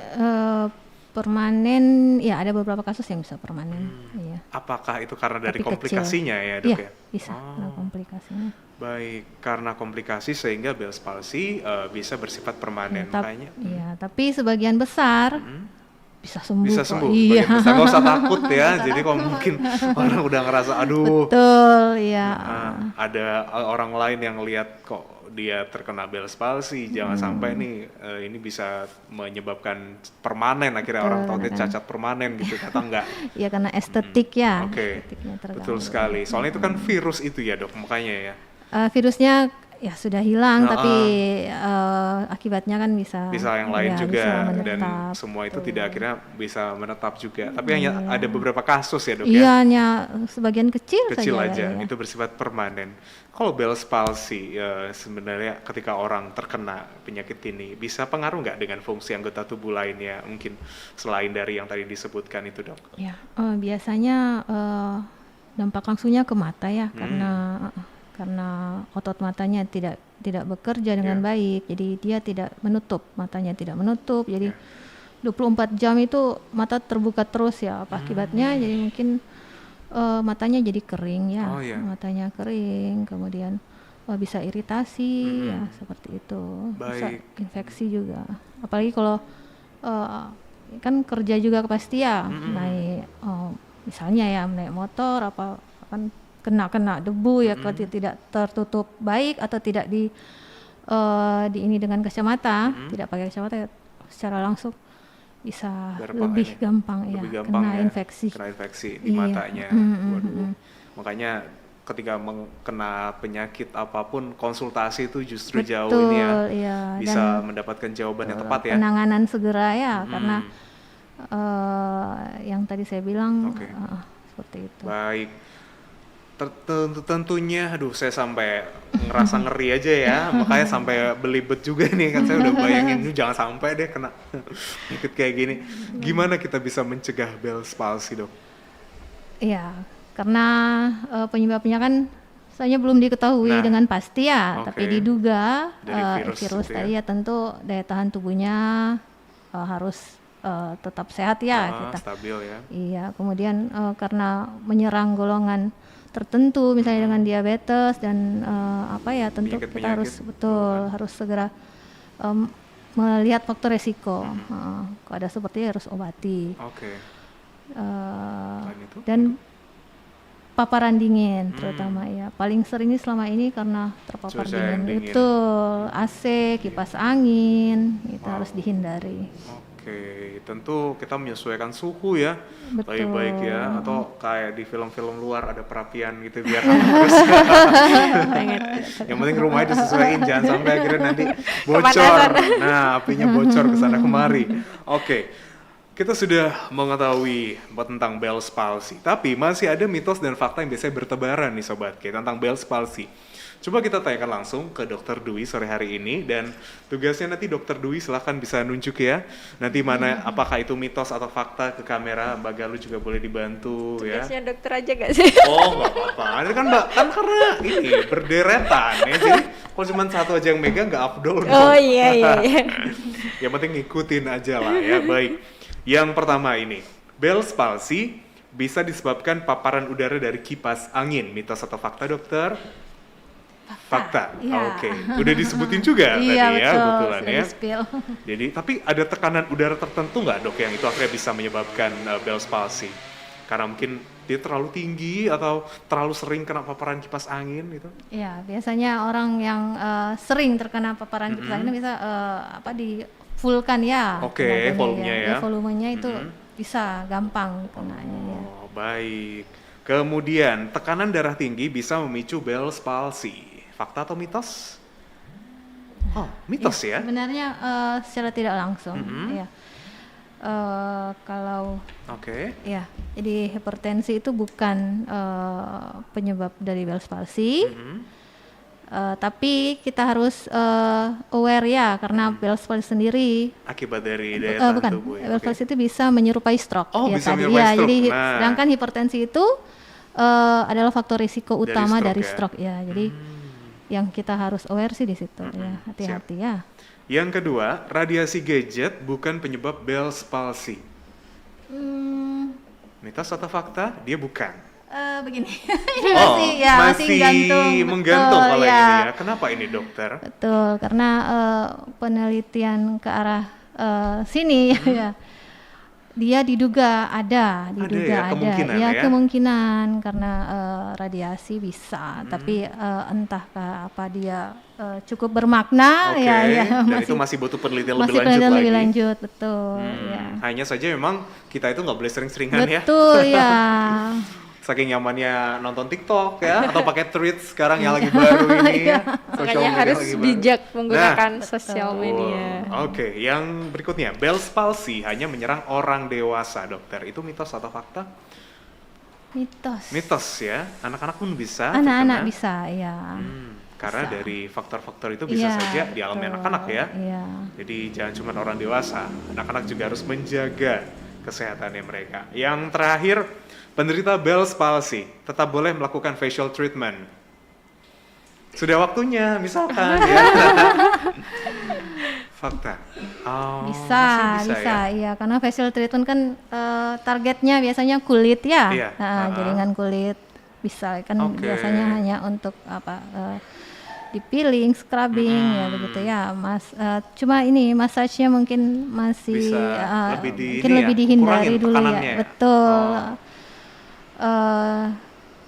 Permanen, ya ada beberapa kasus yang bisa permanen. Iya. Apakah itu karena dari Tapi komplikasinya kecil. ya dok Iya, ya? bisa karena komplikasinya. Baik, karena komplikasi sehingga Bell's palsy bisa bersifat permanen. Makanya, Tapi sebagian besar bisa sembuh. bisa kok. sembuh. Iya. Sebagian besar nggak usah takut ya. Jadi kalau mungkin orang udah ngerasa, aduh, Betul, ya. ada orang lain yang lihat kok dia terkena Bell's palsy, jangan sampai nih ini bisa menyebabkan permanen, akhirnya orang tahu dia cacat permanen gitu, kata enggak. Ya karena estetik ya. Oke, Estetiknya terganggu. betul sekali. Soalnya itu kan virus itu ya dok, makanya ya. Virusnya ya sudah hilang, tapi akibatnya kan bisa Bisa yang lain ya, juga, bisa dan menetap. semua itu tidak akhirnya bisa menetap juga. Tapi hanya ada beberapa kasus ya dok Iya, ya. hanya sebagian kecil Kecil saja. aja, ya. itu bersifat permanen. Kalau Bell's palsy sebenarnya ketika orang terkena penyakit ini bisa pengaruh nggak dengan fungsi anggota tubuh lainnya, mungkin selain dari yang tadi disebutkan itu dok? Ya, biasanya dampak langsungnya ke mata ya, karena otot matanya tidak bekerja dengan baik, jadi dia matanya tidak menutup, jadi 24 jam itu mata terbuka terus ya, apa akibatnya? Jadi mungkin matanya jadi kering ya, matanya kering, kemudian bisa iritasi ya seperti itu, bisa Baik. infeksi juga, apalagi kalau kan kerja juga pasti ya, naik misalnya ya naik motor apa kan kena debu ya, kalau tidak tertutup baik atau tidak di ini dengan kacamata, tidak pakai kacamata ya, secara langsung bisa lebih gampang ya kena infeksi. Kena infeksi di matanya. Waduh. Makanya ketika kena penyakit apapun, konsultasi itu justru jauh ini ya, bisa mendapatkan jawaban yang tepat ya. Penanganan segera ya, karena yang tadi saya bilang seperti itu. Baik. Tentunya, aduh saya sampai ngerasa ngeri aja ya, makanya sampai belibet juga nih kan, saya udah bayangin, jangan sampai deh kena penyakit kayak gini. Gimana kita bisa mencegah Bell's palsy dok? Iya, karena penyebabnya kan saya belum diketahui dengan pasti ya, tapi diduga dari virus tadi ya, tentu daya tahan tubuhnya harus tetap sehat ya, kita stabil ya. Iya, kemudian karena menyerang golongan tertentu, misalnya dengan diabetes dan tentu kita harus segera melihat faktor resiko. Kalau ada seperti harus obati. Dan paparan dingin terutama ya, paling sering ini selama ini karena terpapar dingin. Betul, AC, kipas angin itu harus dihindari. Tentu kita menyesuaikan suhu ya, baik-baik ya, atau kayak di film-film luar ada perapian gitu biar terus. Yang penting rumahnya disesuaikan, jangan sampai akhirnya nanti bocor. Nah, apinya bocor ke sana kemari. Kita sudah mengetahui tentang Bell's palsy, tapi masih ada mitos dan fakta yang biasanya bertebaran nih Sobat K tentang Bell's palsy. Coba kita tanyakan langsung ke Dr. Dwi sore hari ini, dan tugasnya nanti Dr. Dwi silahkan bisa nunjuk ya. Nanti mana apakah itu mitos atau fakta ke kamera, Mbak Galuh juga boleh dibantu ya. Tugasnya dokter aja gak sih? Oh nggak apa-apa, ini kan Mbak, kan karena ini berderetan ya, jadi kalau cuma satu aja yang megang nggak afdol dong. Oh iya. Yang penting ngikutin aja lah ya, baik. Yang pertama ini, Bell's palsy bisa disebabkan paparan udara dari kipas angin, mitos atau fakta dokter? Fakta. Iya. Oke. Udah disebutin juga tadi Iya, ya, betul, kebetulan sudah ya. di-spill. Jadi, tapi ada tekanan udara tertentu nggak dok yang itu akhirnya bisa menyebabkan Bell's palsy? Karena mungkin dia terlalu tinggi atau terlalu sering kena paparan kipas angin gitu? Iya, biasanya orang yang sering terkena paparan kipas angin bisa di fullkan ya. Oke, tenaganya volumenya ya. Volumenya itu bisa gampang kenanya ya. Oh, baik. Kemudian, tekanan darah tinggi bisa memicu Bell's palsy. Fakta atau mitos? Oh, mitos ya? Sebenarnya secara tidak langsung, ya. Kalau Oke. ya, jadi hipertensi itu bukan penyebab dari Bell's palsy, tapi kita harus aware ya, karena Bell's palsy sendiri Akibat dari daya tahan bukan, tubuh ya? Bell's Oke. palsy itu bisa menyerupai stroke. Oh, ya, bisa tadi. menyerupai Ya, stroke. jadi Nah. sedangkan hipertensi itu adalah faktor risiko Dari utama stroke dari ya? stroke ya. Jadi yang kita harus aware sih di situ ya, hati-hati ya. Yang kedua, radiasi gadget bukan penyebab Bell's palsy. Mitos atau fakta? Dia bukan. Begini, ini masih gantung. menggantung Betul, oleh ya. ini ya. Kenapa ini dokter? Betul, karena penelitian ke arah sini ya, dia diduga ada ya, kemungkinan ya, ya? kemungkinan karena radiasi bisa, tapi entahkah apa dia cukup bermakna Oke, ya, dan itu masih butuh penelitian lebih lanjut penelitian lagi. lebih lanjut, betul ya. Hanya saja memang kita itu nggak boleh sering-seringan ya. Betul ya. Saking nyamannya nonton TikTok ya, atau pakai Threads sekarang yang lagi baru ini ya. Social Makanya media harus lagi baru. bijak menggunakan Betul. sosial media. Oke, yang berikutnya, Bell's palsy hanya menyerang orang dewasa, dokter. Itu mitos atau fakta? Mitos. Mitos ya, anak-anak pun bisa. Anak-anak terkena. bisa ya. Karena bisa. dari faktor-faktor itu bisa Iya, saja dialami betul. anak-anak ya. Iya. Jadi jangan cuma orang dewasa, anak-anak juga harus menjaga kesehatannya mereka. Yang terakhir, penderita Bell's palsy tetap boleh melakukan facial treatment. Sudah waktunya, misalkan ya. Fakta. Oh, Bisa, masih bisa, ya? iya. Karena facial treatment kan targetnya biasanya kulit ya, Iya, jaringan kulit. Bisa kan Oke. biasanya hanya untuk di peeling, scrubbing ya begitu ya, cuma ini massage-nya mungkin masih Bisa lebih mungkin lebih dihindari kurangin dulu tekanannya ya, ya? betul.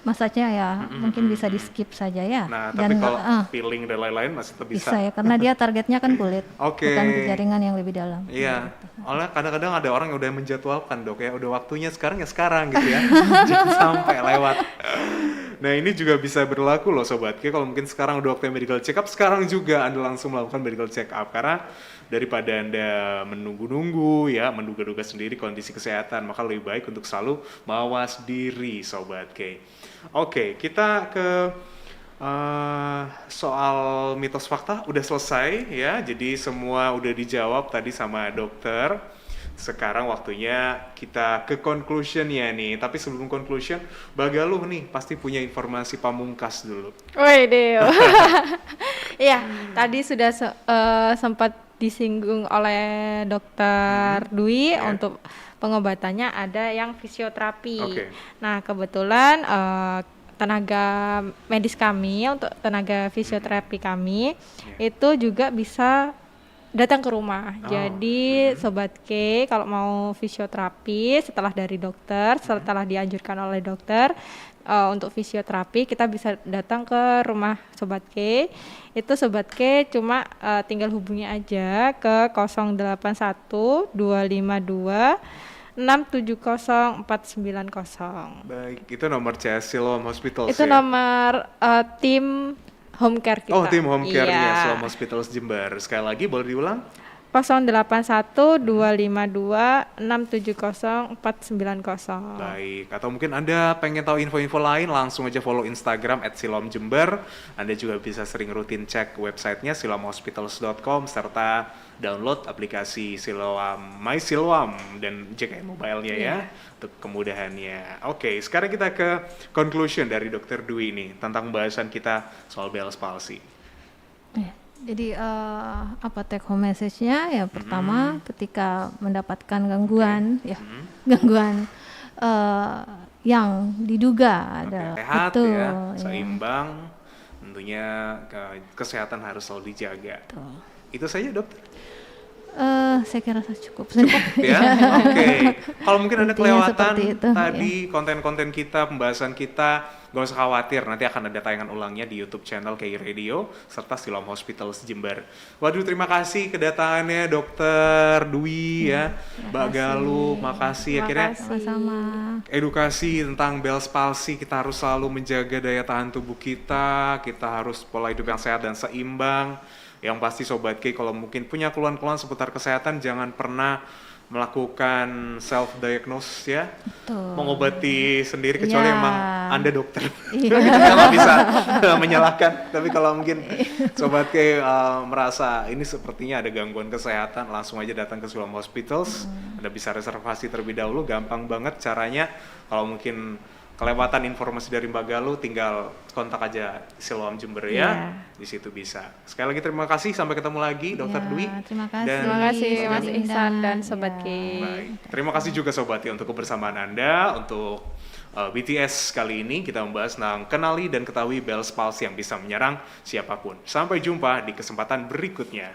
Massage-nya ya mungkin bisa di skip saja ya. Nah, tapi Dan kalau peeling dan lain-lain masih tetap bisa. bisa ya, karena dia targetnya kan kulit, Oke. bukan ke jaringan yang lebih dalam. Iya, oleh kadang-kadang ada orang yang udah menjadwalkan dok ya, udah waktunya sekarang ya sekarang gitu ya, jangan sampai lewat. Nah ini juga bisa berlaku loh sobat, kayak kalau mungkin sekarang udah waktunya medical check up, sekarang juga Anda langsung melakukan medical check up, karena daripada Anda menunggu-nunggu ya, menduga-duga sendiri kondisi kesehatan, maka lebih baik untuk selalu mawas diri sobat K. Oke, kita ke soal mitos fakta udah selesai ya, jadi semua udah dijawab tadi sama dokter. Sekarang waktunya kita ke conclusion-nya nih. Tapi sebelum conclusion, Bagaluh nih pasti punya informasi pamungkas dulu. Woi Deo. Iya, tadi sudah sempat disinggung oleh dokter Dwi untuk pengobatannya ada yang fisioterapi. Oke. Nah, kebetulan tenaga medis kami, untuk tenaga fisioterapi kami itu juga bisa datang ke rumah. Jadi Sobat K kalau mau fisioterapi setelah dari dokter, setelah dianjurkan oleh dokter untuk fisioterapi, kita bisa datang ke rumah Sobat K. Itu Sobat K cuma tinggal hubungi aja ke 081 252 670 490. Baik, itu nomor CS Siloam Hospitals Itu ya? nomor tim home care kita. Oh, tim home care-nya Iya. Siloam Hospitals Jember. Sekali lagi boleh diulang? 081 252 670 490. Baik, atau mungkin Anda pengen tahu info-info lain, langsung aja follow Instagram @siloamjember. Anda juga bisa sering rutin cek websitenya siloamhospitals.com serta download aplikasi Siloam My Siloam dan JKM Mobile-nya ya untuk kemudahannya. Oke, sekarang kita ke conclusion dari Dr. Dwi ini tentang bahasan kita soal Bell's palsy. Jadi take home message-nya ya, pertama ketika mendapatkan gangguan gangguan yang diduga ada Sehat itu ya, seimbang. Tentunya tentunya kesehatan harus selalu dijaga. Betul. Itu saja dokter. Saya kira cukup. Ya, oke. Kalau mungkin ada Intinya kelewatan seperti itu, tadi konten-konten kita, pembahasan kita, gak usah khawatir. Nanti akan ada tayangan ulangnya di YouTube channel KI Radio serta Siloam Hospitals Jember. Waduh, terima kasih kedatangannya Dokter Dwi ya, Mbak Galuh, makasih. Akhirnya Sama-sama. edukasi tentang Bell's palsy, kita harus selalu menjaga daya tahan tubuh kita harus pola hidup yang sehat dan seimbang. Yang pasti Sobat K, kalau mungkin punya keluhan-keluhan seputar kesehatan, jangan pernah melakukan self-diagnose ya. Betul. Mengobati sendiri, kecuali Iya. emang Anda dokter. Iya. Kita nggak bisa menyalahkan. Tapi kalau mungkin Sobat K merasa ini sepertinya ada gangguan kesehatan, langsung aja datang ke Siloam Hospitals. Anda bisa reservasi terlebih dahulu, gampang banget caranya. Kalau mungkin kelewatan informasi dari Mbak Galuh, tinggal kontak aja Siloam Jember ya. Iya. Di situ bisa. Sekali lagi terima kasih, sampai ketemu lagi Dokter Ya, Dwi. terima kasih. Dan- Terima kasih Sobat Mas Ihsan Indah. dan Sobat Ya. K. Baik. Terima kasih juga Sobat Ya untuk kebersamaan Anda. Untuk BTS kali ini kita membahas tentang kenali dan ketahui Bell's palsy yang bisa menyerang siapapun. Sampai jumpa di kesempatan berikutnya.